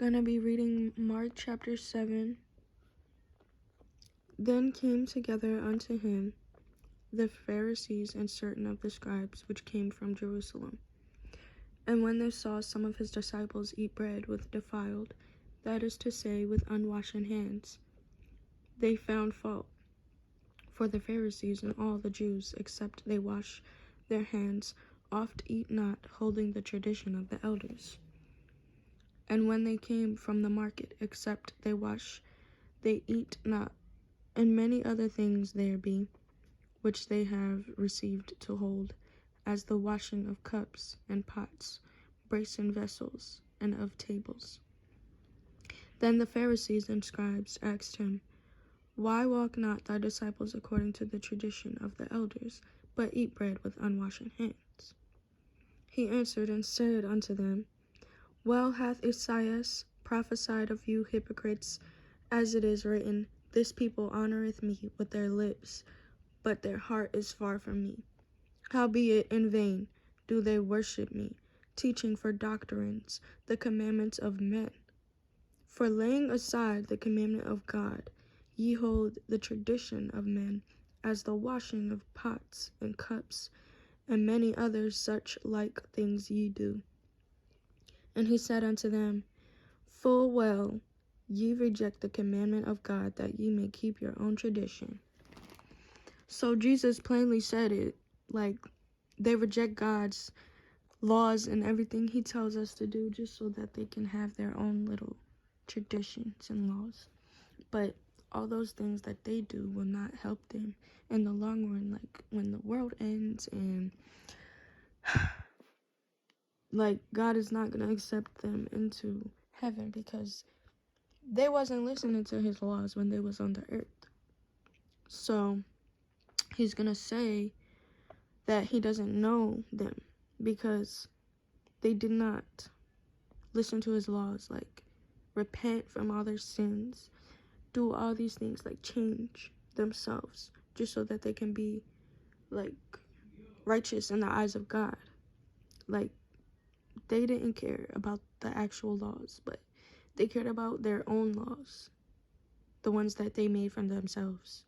Gonna be reading Mark chapter 7. Then came together unto him the Pharisees and certain of the scribes which came from Jerusalem. And when they saw some of his disciples eat bread with defiled, that is to say, with unwashen hands, they found fault. For the Pharisees and all the Jews, except they wash their hands, oft eat not, holding the tradition of the elders. And when they came from the market, except they wash, they eat not. And many other things there be, which they have received to hold, as the washing of cups and pots, brasen vessels, and of tables. Then the Pharisees and scribes asked him, Why walk not thy disciples according to the tradition of the elders, but eat bread with unwashen hands? He answered and said unto them, Well hath Esaias prophesied of you hypocrites, as it is written, This people honoureth me with their lips, but their heart is far from me. Howbeit in vain do they worship me, teaching for doctrines the commandments of men. For laying aside the commandment of God, ye hold the tradition of men, as the washing of pots and cups, and many other such like things ye do. And he said unto them, Full well ye reject the commandment of God, that ye may keep your own tradition. So Jesus plainly said it, like, they reject God's laws and everything he tells us to do just so that they can have their own little traditions and laws. But all those things that they do will not help them in the long run, like when the world ends, and like God is not going to accept them into heaven because they wasn't listening to his laws when they was on the earth. So he's going to say that he doesn't know them because they did not listen to his laws, like repent from all their sins, do all these things, like change themselves just so that they can be like righteous in the eyes of God. Like they didn't care about the actual laws, but they cared about their own laws, the ones that they made for themselves.